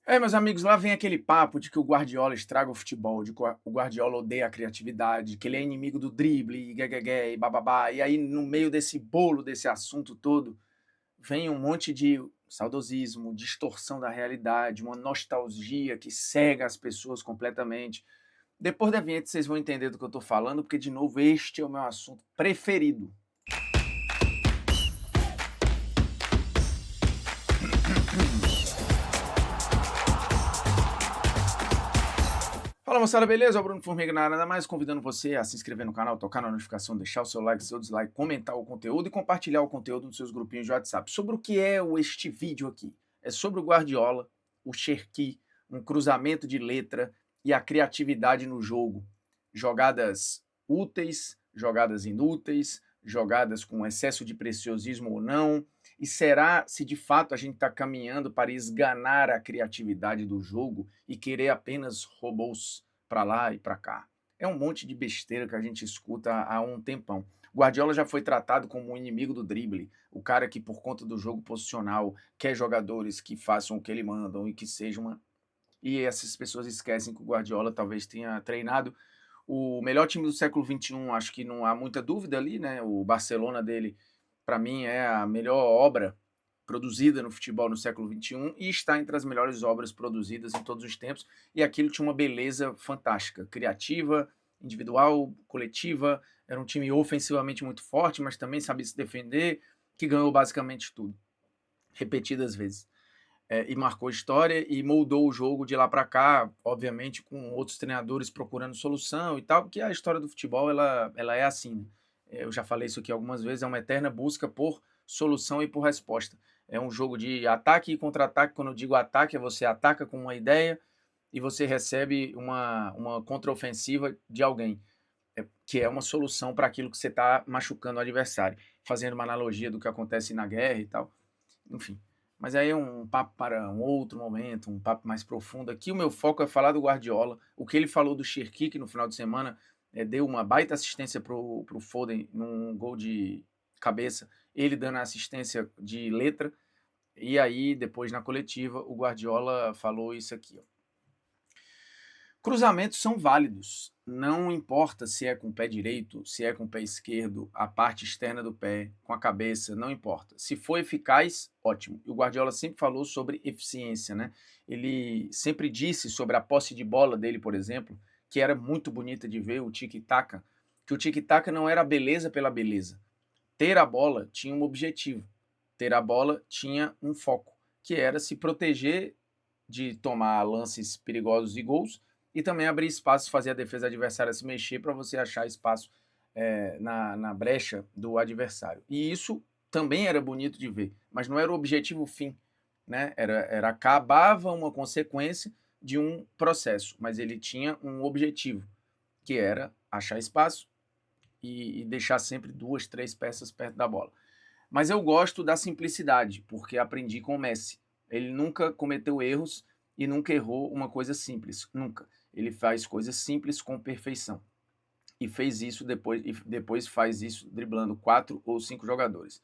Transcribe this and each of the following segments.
Meus amigos, lá vem aquele papo de que o Guardiola estraga o futebol, de que o Guardiola odeia a criatividade, que ele é inimigo do drible, e gué, e bababá. E aí, no meio desse bolo, desse assunto todo, vem um monte de saudosismo, distorção da realidade, uma nostalgia que cega as pessoas completamente. Depois da vinheta vocês vão entender do que eu estou falando, porque, de novo, este é o meu assunto preferido. Fala moçada, beleza? É o Bruno Formiga na área, nada mais convidando você a se inscrever no canal, tocar na notificação, deixar o seu like, seu dislike, comentar o conteúdo e compartilhar o conteúdo nos seus grupinhos de WhatsApp. Sobre o que é este vídeo aqui? É sobre o Guardiola, o Cherki, um cruzamento de letra e a criatividade no jogo. Jogadas úteis, jogadas inúteis, jogadas com excesso de preciosismo ou não. E será se de fato a gente está caminhando para esganar a criatividade do jogo e querer apenas robôs para lá e para cá? É um monte de besteira que a gente escuta há um tempão. Guardiola já foi tratado como um inimigo do drible, o cara que, por conta do jogo posicional, quer jogadores que façam o que ele mandam e que sejam uma... E essas pessoas esquecem que o Guardiola talvez tenha treinado o melhor time do século XXI, acho que não há muita dúvida ali, né? O Barcelona dele, para mim, é a melhor obra produzida no futebol no século XXI e está entre as melhores obras produzidas em todos os tempos. E aquilo tinha uma beleza fantástica, criativa, individual, coletiva. Era um time ofensivamente muito forte, mas também sabia se defender, que ganhou basicamente tudo, repetidas vezes. E marcou história e moldou o jogo de lá para cá, obviamente com outros treinadores procurando solução e tal, porque a história do futebol ela é assim, né? Eu já falei isso aqui algumas vezes, é uma eterna busca por solução e por resposta. É um jogo de ataque e contra-ataque. Quando eu digo ataque, é você ataca com uma ideia e você recebe uma contraofensiva de alguém, que é uma solução para aquilo que você está machucando o adversário. Fazendo uma analogia do que acontece na guerra e tal. Enfim, mas aí é um papo para um outro momento, um papo mais profundo. Aqui o meu foco é falar do Guardiola, o que ele falou do Cherki, que no final de semana deu uma baita assistência pro Foden num gol de cabeça, ele dando a assistência de letra, e aí depois na coletiva o Guardiola falou isso aqui, ó. Cruzamentos são válidos, não importa se é com o pé direito, se é com o pé esquerdo, a parte externa do pé, com a cabeça, não importa. Se for eficaz, ótimo. E o Guardiola sempre falou sobre eficiência, né? Ele sempre disse sobre a posse de bola dele, por exemplo, que era muito bonita de ver, o tic-tac, que o tic-tac não era beleza pela beleza. Ter a bola tinha um objetivo, ter a bola tinha um foco, que era se proteger de tomar lances perigosos e gols, e também abrir espaço, fazer a defesa adversária se mexer para você achar espaço na brecha do adversário. E isso também era bonito de ver, mas não era o objetivo fim, né? Acabava uma consequência de um processo, mas ele tinha um objetivo, que era achar espaço e deixar sempre duas, três peças perto da bola. Mas eu gosto da simplicidade, porque aprendi com o Messi. Ele nunca cometeu erros e nunca errou uma coisa simples, nunca. Ele faz coisas simples com perfeição. E fez isso depois faz isso driblando 4 ou 5 jogadores.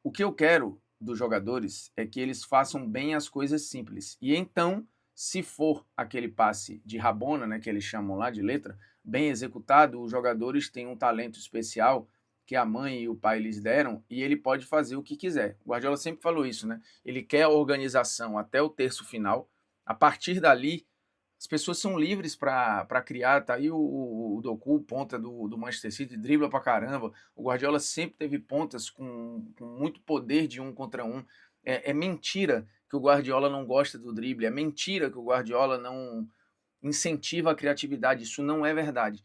O que eu quero dos jogadores é que eles façam bem as coisas simples. E então, se for aquele passe de rabona, né, que eles chamam lá de letra, bem executado, os jogadores têm um talento especial que a mãe e o pai lhes deram e ele pode fazer o que quiser. O Guardiola sempre falou isso, né? Ele quer a organização até o terço final. A partir dali, as pessoas são livres para criar. Tá aí o Doku, ponta do Manchester City, dribla pra caramba. O Guardiola sempre teve pontas com muito poder de um contra um. É mentira que o Guardiola não gosta do drible. É mentira que o Guardiola não incentiva a criatividade. Isso não é verdade.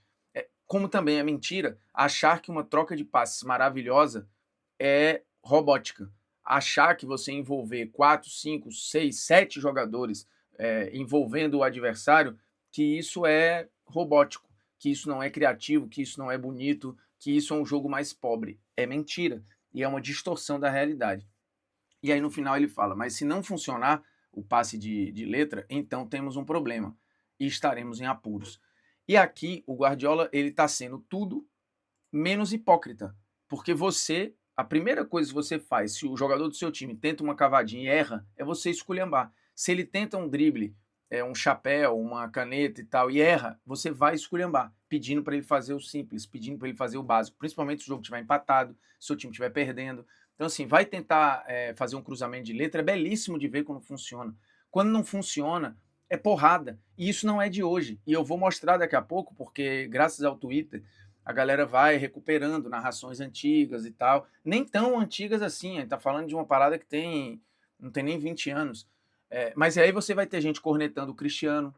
Como também é mentira achar que uma troca de passes maravilhosa é robótica. Achar que você envolver 4, 5, 6, 7 jogadores envolvendo o adversário, que isso é robótico, que isso não é criativo, que isso não é bonito, que isso é um jogo mais pobre. É mentira. E é uma distorção da realidade. E aí no final ele fala, mas se não funcionar o passe de letra, então temos um problema e estaremos em apuros. E aqui o Guardiola ele está sendo tudo menos hipócrita, porque a primeira coisa que você faz, se o jogador do seu time tenta uma cavadinha e erra, é você esculhambar. Se ele tenta um drible, um chapéu, uma caneta e tal, e erra, você vai esculhambar, pedindo para ele fazer o simples, pedindo para ele fazer o básico, principalmente se o jogo estiver empatado, se o time estiver perdendo. Então, assim, vai tentar fazer um cruzamento de letra, é belíssimo de ver quando funciona. Quando não funciona, é porrada. E isso não é de hoje. E eu vou mostrar daqui a pouco, porque graças ao Twitter, a galera vai recuperando narrações antigas e tal. Nem tão antigas assim, a gente tá falando de uma parada que não tem nem 20 anos. Mas aí você vai ter gente cornetando o Cristiano,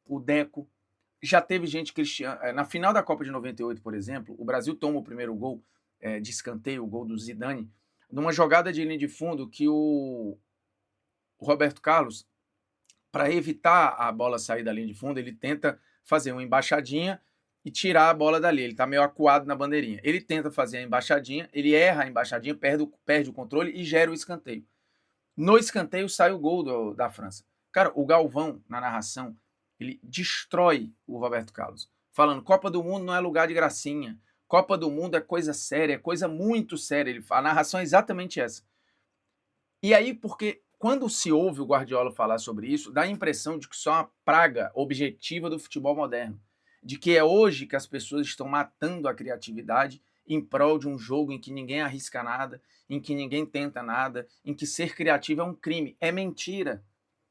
o Deco. Já teve gente Cristiano. Na final da Copa de 98, por exemplo, o Brasil toma o primeiro gol de escanteio, o gol do Zidane, numa jogada de linha de fundo que o Roberto Carlos, para evitar a bola sair da linha de fundo, ele tenta fazer uma embaixadinha e tirar a bola dali. Ele está meio acuado na bandeirinha. Ele tenta fazer a embaixadinha, ele erra a embaixadinha, perde o controle e gera o escanteio. No escanteio sai o gol da França. Cara, o Galvão, na narração, ele destrói o Roberto Carlos, falando: Copa do Mundo não é lugar de gracinha, Copa do Mundo é coisa séria, é coisa muito séria. A narração é exatamente essa. E aí, porque quando se ouve o Guardiola falar sobre isso, dá a impressão de que só é uma praga objetiva do futebol moderno, de que é hoje que as pessoas estão matando a criatividade em prol de um jogo em que ninguém arrisca nada, em que ninguém tenta nada, em que ser criativo é um crime. É mentira.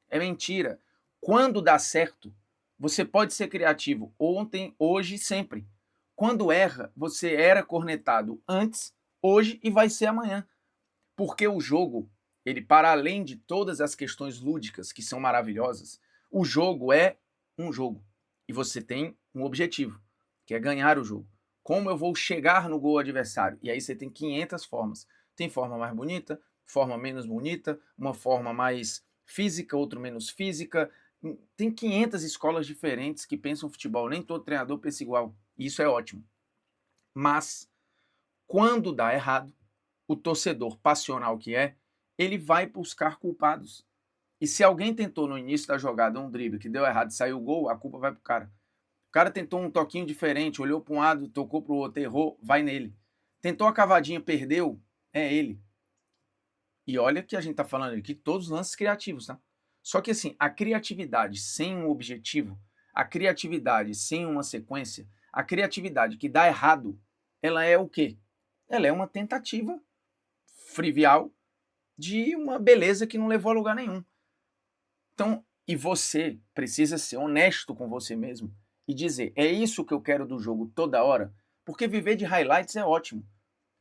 É mentira. Quando dá certo, você pode ser criativo ontem, hoje, sempre. Quando erra, você era cornetado antes, hoje e vai ser amanhã. Porque o jogo, ele, para além de todas as questões lúdicas que são maravilhosas, o jogo é um jogo. E você tem um objetivo, que é ganhar o jogo. Como eu vou chegar no gol adversário? E aí você tem 500 formas. Tem forma mais bonita, forma menos bonita, uma forma mais física, outra menos física. Tem 500 escolas diferentes que pensam futebol. Nem todo treinador pensa igual. E isso é ótimo. Mas, quando dá errado, o torcedor passional que é, ele vai buscar culpados. E se alguém tentou no início da jogada um drible que deu errado e saiu o gol, a culpa vai pro cara. O cara tentou um toquinho diferente, olhou para um lado, tocou pro outro, errou, vai nele. Tentou a cavadinha, perdeu, é ele. E olha que a gente tá falando aqui todos os lances criativos, tá? Só que assim, a criatividade sem um objetivo, a criatividade sem uma sequência, a criatividade que dá errado, ela é o quê? Ela é uma tentativa trivial de uma beleza que não levou a lugar nenhum. Então, e você precisa ser honesto com você mesmo e dizer: é isso que eu quero do jogo toda hora? Porque viver de highlights é ótimo.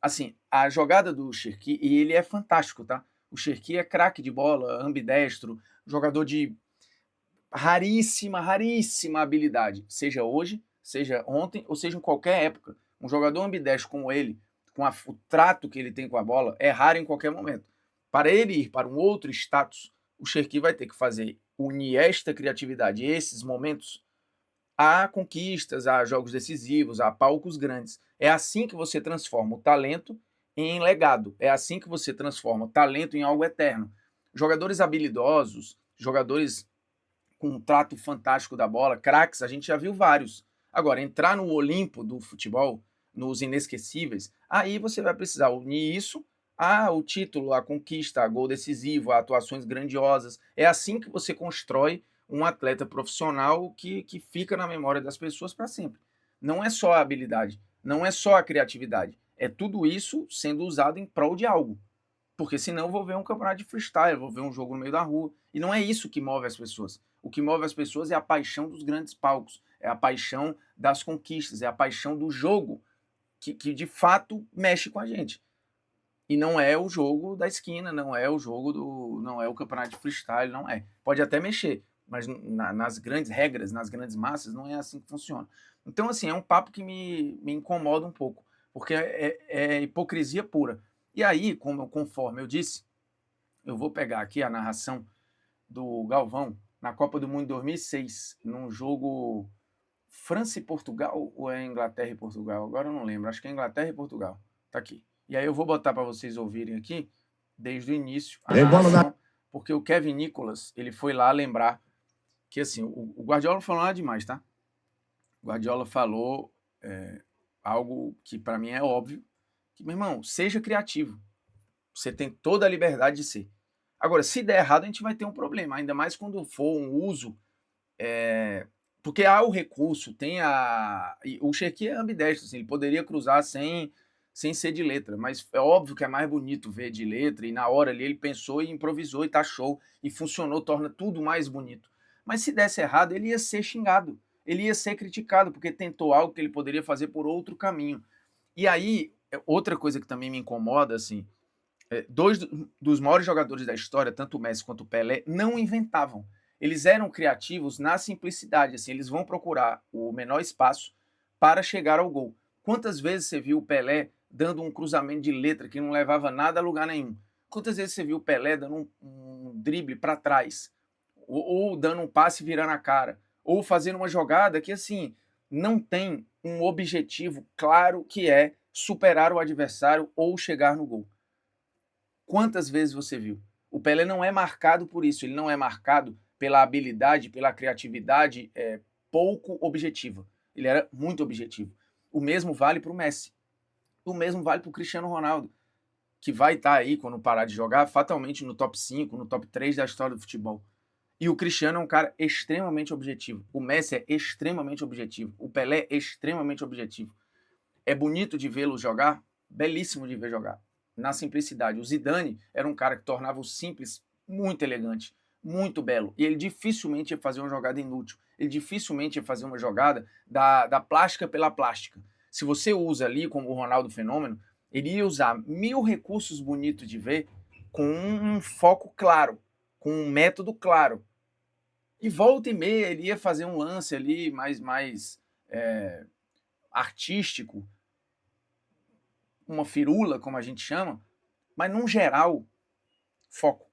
Assim, a jogada do Cherki, e ele é fantástico, tá? O Cherki é craque de bola, ambidestro, jogador de raríssima, raríssima habilidade, seja hoje, seja ontem, ou seja em qualquer época. Um jogador ambidestro como ele, com o trato que ele tem com a bola, é raro em qualquer momento. Para ele ir para um outro status, o Cherki vai ter que unir esta criatividade, esses momentos, a conquistas, a jogos decisivos, a palcos grandes. É assim que você transforma o talento em legado. É assim que você transforma o talento em algo eterno. Jogadores habilidosos, jogadores com um trato fantástico da bola, craques, a gente já viu vários. Agora, entrar no Olimpo do futebol, nos inesquecíveis, aí você vai precisar unir isso ao título, à conquista, a gol decisivo, a atuações grandiosas. É assim que você constrói um atleta profissional que fica na memória das pessoas para sempre. Não é só a habilidade, não é só a criatividade. É tudo isso sendo usado em prol de algo. Porque senão eu vou ver um campeonato de freestyle, vou ver um jogo no meio da rua. E não é isso que move as pessoas. O que move as pessoas é a paixão dos grandes palcos, é a paixão das conquistas, é a paixão do jogo que de fato mexe com a gente. E não é o jogo da esquina, não é o jogo não é o campeonato de freestyle, não é. Pode até mexer, mas nas grandes regras, nas grandes massas, não é assim que funciona. Então, assim, é um papo que me incomoda um pouco, porque é hipocrisia pura. E aí, conforme eu disse, eu vou pegar aqui a narração do Galvão na Copa do Mundo 2006, num jogo França e Portugal, ou é Inglaterra e Portugal? Agora eu não lembro, acho que é Inglaterra e Portugal. Tá aqui. E aí eu vou botar para vocês ouvirem aqui, desde o início, a narração, porque o Kevin Nicholas, ele foi lá lembrar que, assim, o Guardiola não falou nada demais, tá? O Guardiola falou algo que para mim é óbvio, que, meu irmão, seja criativo. Você tem toda a liberdade de ser. Agora, se der errado, a gente vai ter um problema, ainda mais quando for um uso, porque há o recurso, tem o Cherki é ambidestro, assim, ele poderia cruzar sem ser de letra, mas é óbvio que é mais bonito ver de letra, e na hora ali ele pensou e improvisou e tá show, e funcionou, torna tudo mais bonito. Mas se desse errado, ele ia ser xingado, ele ia ser criticado, porque tentou algo que ele poderia fazer por outro caminho. E aí, outra coisa que também me incomoda, assim, dois dos maiores jogadores da história, tanto o Messi quanto o Pelé, não inventavam. Eles eram criativos na simplicidade, assim, eles vão procurar o menor espaço para chegar ao gol. Quantas vezes você viu o Pelé dando um cruzamento de letra que não levava nada a lugar nenhum? Quantas vezes você viu o Pelé dando um drible para trás? Ou dando um passe virando a cara? Ou fazendo uma jogada que, assim, não tem um objetivo claro, que é superar o adversário ou chegar no gol. Quantas vezes você viu? O Pelé não é marcado por isso, ele não é marcado pela habilidade, pela criatividade pouco objetiva. Ele era muito objetivo. O mesmo vale para o Messi. O mesmo vale para o Cristiano Ronaldo, que vai estar aí, quando parar de jogar, fatalmente no top 5, no top 3 da história do futebol. E o Cristiano é um cara extremamente objetivo. O Messi é extremamente objetivo. O Pelé é extremamente objetivo. É bonito de vê-lo jogar? Belíssimo de ver jogar. Na simplicidade. O Zidane era um cara que tornava o simples muito elegante, muito belo. E ele dificilmente ia fazer uma jogada inútil. Ele dificilmente ia fazer uma jogada da plástica pela plástica. Se você usa ali, como o Ronaldo Fenômeno, ele ia usar 1000 recursos bonitos de ver com um foco claro, com um método claro. E volta e meia ele ia fazer um lance ali mais artístico, uma firula, como a gente chama, mas, num geral, foco,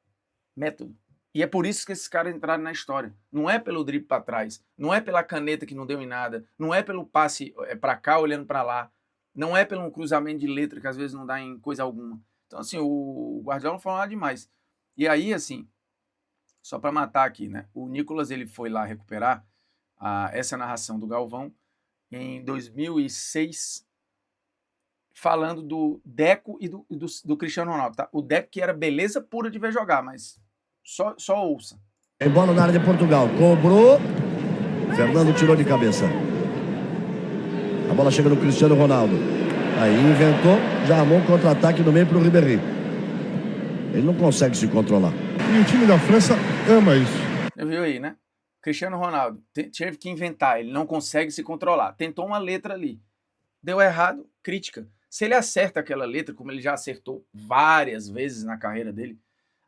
método. E é por isso que esses caras entraram na história. Não é pelo drible para trás, não é pela caneta que não deu em nada, não é pelo passe para cá olhando para lá, não é pelo cruzamento de letra que às vezes não dá em coisa alguma. Então, assim, o Guardiola não falou nada demais. E aí, assim, só para matar aqui, né? O Nicolas, ele foi lá recuperar essa narração do Galvão em 2006, falando do Deco e do Cristiano Ronaldo, tá? O Deco que era beleza pura de ver jogar, mas só ouça. Tem bola na área de Portugal, cobrou, Fernando tirou de cabeça. A bola chega no Cristiano Ronaldo. Aí inventou, já armou um contra-ataque no meio para o Ribéry. Ele não consegue se controlar. E o time da França ama isso. Você viu aí, né? Cristiano Ronaldo teve que inventar, ele não consegue se controlar. Tentou uma letra ali. Deu errado, crítica. Se ele acerta aquela letra, como ele já acertou várias vezes na carreira dele,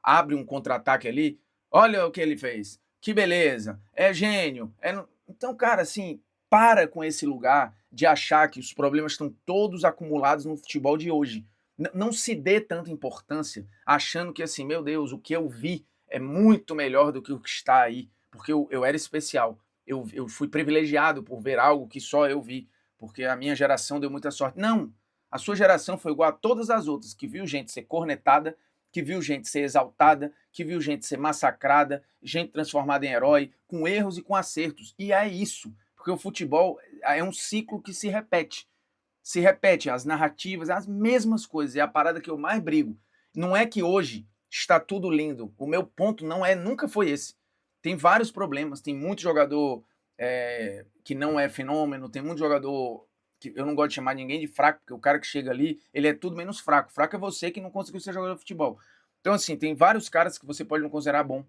abre um contra-ataque ali, olha o que ele fez, que beleza, é gênio. Então, cara, assim, para com esse lugar de achar que os problemas estão todos acumulados no futebol de hoje. Não se dê tanta importância achando que, assim, meu Deus, o que eu vi é muito melhor do que o que está aí, porque eu era especial. Eu fui privilegiado por ver algo que só eu vi, porque a minha geração deu muita sorte. Não, a sua geração foi igual a todas as outras, que viu gente ser cornetada, que viu gente ser exaltada, que viu gente ser massacrada, gente transformada em herói, com erros e com acertos. E é isso, porque o futebol é um ciclo que se repete. Se repete as narrativas, as mesmas coisas. É a parada que eu mais brigo. Não é que hoje está tudo lindo. O meu ponto nunca foi esse. Tem vários problemas, tem muito jogador que não é fenômeno, tem muito jogador que eu não gosto de chamar ninguém de fraco, porque o cara que chega ali, ele é tudo menos fraco. Fraco é você que não conseguiu ser jogador de futebol. Então, assim, tem vários caras que você pode não considerar bom,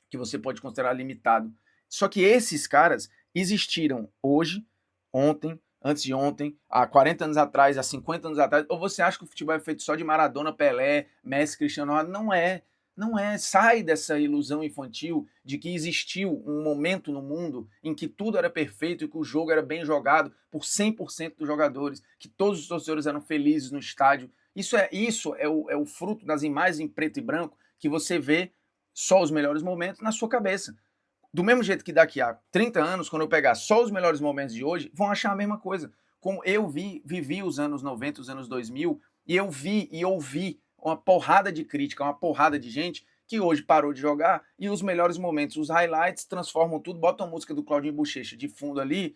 que você pode considerar limitado. Só que esses caras existiram hoje, ontem, antes de ontem, há 40 anos atrás, há 50 anos atrás. Ou você acha que o futebol é feito só de Maradona, Pelé, Messi, Cristiano Ronaldo? Não é. Não é. Sai dessa ilusão infantil de que existiu um momento no mundo em que tudo era perfeito e que o jogo era bem jogado por 100% dos jogadores, que todos os torcedores eram felizes no estádio. Isso é o fruto das imagens em preto e branco que você vê só os melhores momentos na sua cabeça. Do mesmo jeito que daqui a 30 anos, quando eu pegar só os melhores momentos de hoje, vão achar a mesma coisa. Como eu vivi os anos 90, os anos 2000, e eu vi e ouvi uma porrada de crítica, uma porrada de gente que hoje parou de jogar, e os melhores momentos, os highlights, transformam tudo, botam a música do Claudinho Bochecha de fundo ali,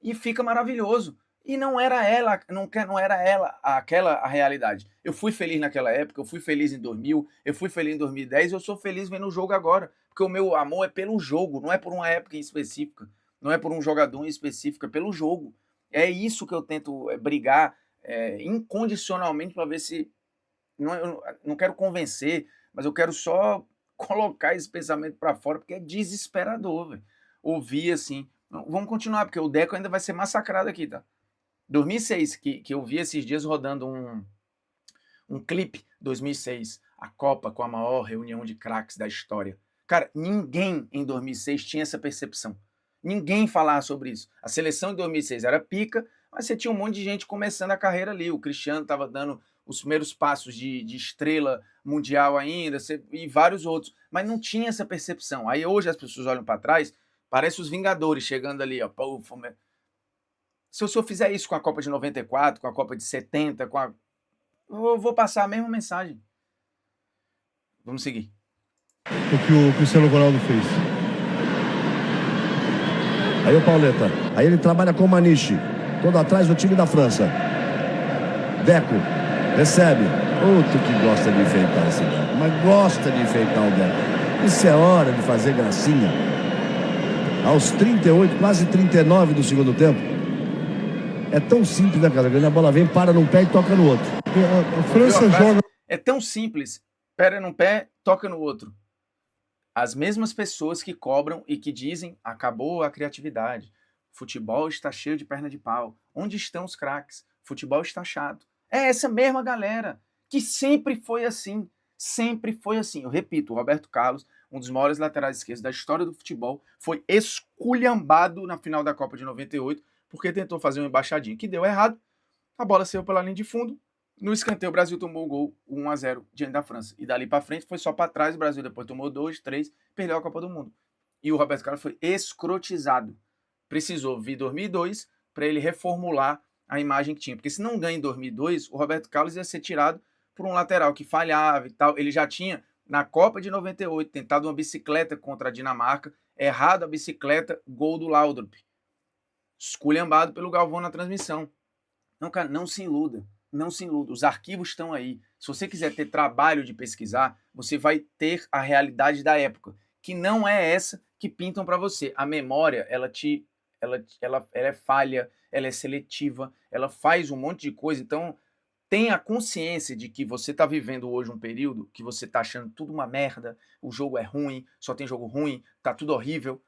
e fica maravilhoso. E não era ela, não era ela aquela a realidade. Eu fui feliz naquela época, eu fui feliz em 2000, eu fui feliz em 2010, eu sou feliz vendo o jogo agora, porque o meu amor é pelo jogo, não é por uma época em específica, não é por um jogador em específico, é pelo jogo. É isso que eu tento brigar incondicionalmente para ver se... eu não quero convencer, mas eu quero só colocar esse pensamento para fora, porque é desesperador, velho. Ouvir assim... Vamos continuar, porque o Deco ainda vai ser massacrado aqui, tá? 2006, que eu vi esses dias rodando um clipe, 2006, a Copa com a maior reunião de craques da história. Cara, ninguém em 2006 tinha essa percepção. Ninguém falava sobre isso. A seleção de 2006 era pica, mas você tinha um monte de gente começando a carreira ali. O Cristiano estava dando os primeiros passos de estrela mundial ainda, e vários outros. Mas não tinha essa percepção. Aí hoje as pessoas olham para trás, parece os Vingadores chegando ali, ó. Pô, se o senhor fizer isso com a Copa de 94, com a Copa de 70, eu vou passar a mesma mensagem. Vamos seguir. O que o Cristiano Ronaldo fez. Aí o Pauleta. Aí ele trabalha com o Maniche. Todo atrás do time da França. Deco. Recebe. Outro que gosta de enfeitar esse Deco. Mas gosta de enfeitar o Deco. Isso é hora de fazer gracinha. Aos 38, quase 39 do segundo tempo. É tão simples, né, cara? A bola vem, para num pé e toca no outro. A França joga... É tão simples. Pera num pé, toca no outro. As mesmas pessoas que cobram e que dizem acabou a criatividade. Futebol está cheio de perna de pau. Onde estão os craques? Futebol está chato. É essa mesma galera que sempre foi assim. Sempre foi assim. Eu repito, o Roberto Carlos, um dos maiores laterais esquerdos da história do futebol, foi esculhambado na final da Copa de 98 porque tentou fazer uma embaixadinha que deu errado. A bola saiu pela linha de fundo. No escanteio, o Brasil tomou o gol 1-0 diante da França. E dali para frente foi só para trás. O Brasil depois tomou 2, 3, perdeu a Copa do Mundo. E o Roberto Carlos foi escrotizado. Precisou vir 2002 para ele reformular a imagem que tinha. Porque se não ganha em 2002, o Roberto Carlos ia ser tirado por um lateral que falhava e tal. Ele já tinha, na Copa de 98, tentado uma bicicleta contra a Dinamarca. Errado a bicicleta, gol do Laudrup. Esculhambado pelo Galvão na transmissão. Não, cara, não se iluda. Não se iluda. Os arquivos estão aí. Se você quiser ter trabalho de pesquisar, você vai ter a realidade da época, que não é essa que pintam para você. A memória, ela é falha, ela é seletiva, ela faz um monte de coisa. Então, tenha consciência de que você está vivendo hoje um período que você está achando tudo uma merda, o jogo é ruim, só tem jogo ruim, tá tudo horrível.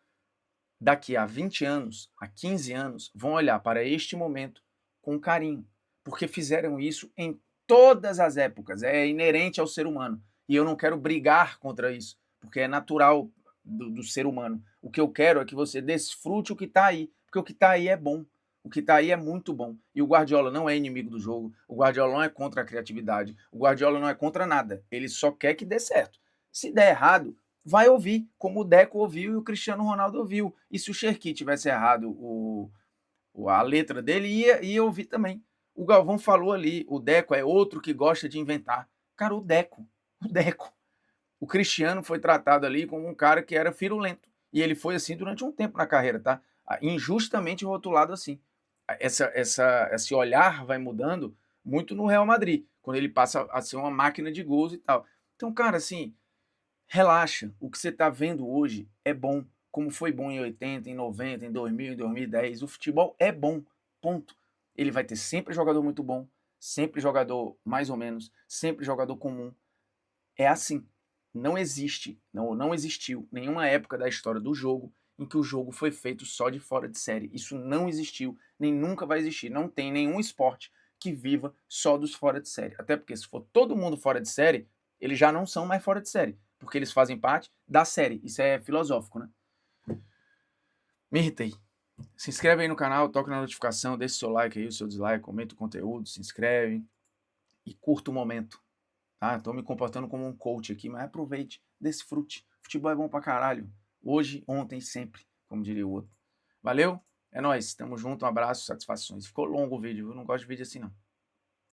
Daqui a 20 anos, a 15 anos, vão olhar para este momento com carinho, porque fizeram isso em todas as épocas, é inerente ao ser humano. E eu não quero brigar contra isso, porque é natural do ser humano. O que eu quero é que você desfrute o que está aí, porque o que está aí é bom. O que está aí é muito bom. E o Guardiola não é inimigo do jogo, o Guardiola não é contra a criatividade, o Guardiola não é contra nada. Ele só quer que dê certo. Se der errado, vai ouvir, como o Deco ouviu e o Cristiano Ronaldo ouviu. E se o Cherki tivesse errado a letra dele, ia ouvir também. O Galvão falou ali, o Deco é outro que gosta de inventar. Cara, o Deco. O Cristiano foi tratado ali como um cara que era firulento. E ele foi assim durante um tempo na carreira, tá? Injustamente rotulado assim. Esse olhar vai mudando muito no Real Madrid, quando ele passa a ser uma máquina de gols e tal. Então, cara, assim, relaxa. O que você tá vendo hoje é bom. Como foi bom em 80, em 90, em 2000, em 2010. O futebol é bom, ponto. Ele vai ter sempre jogador muito bom, sempre jogador mais ou menos, sempre jogador comum. É assim. Não existe, não existiu nenhuma época da história do jogo em que o jogo foi feito só de fora de série. Isso não existiu, nem nunca vai existir. Não tem nenhum esporte que viva só dos fora de série. Até porque se for todo mundo fora de série, eles já não são mais fora de série, porque eles fazem parte da série. Isso é filosófico, né? Me irritei. Se inscreve aí no canal, toca na notificação, deixa o seu like aí, o seu dislike, comenta o conteúdo, se inscreve e curta o momento. Tá? Tô me comportando como um coach aqui, mas aproveite, desfrute. Futebol é bom pra caralho. Hoje, ontem, sempre, como diria o outro. Valeu? É nóis. Tamo junto, um abraço, satisfações. Ficou longo o vídeo, eu não gosto de vídeo assim não.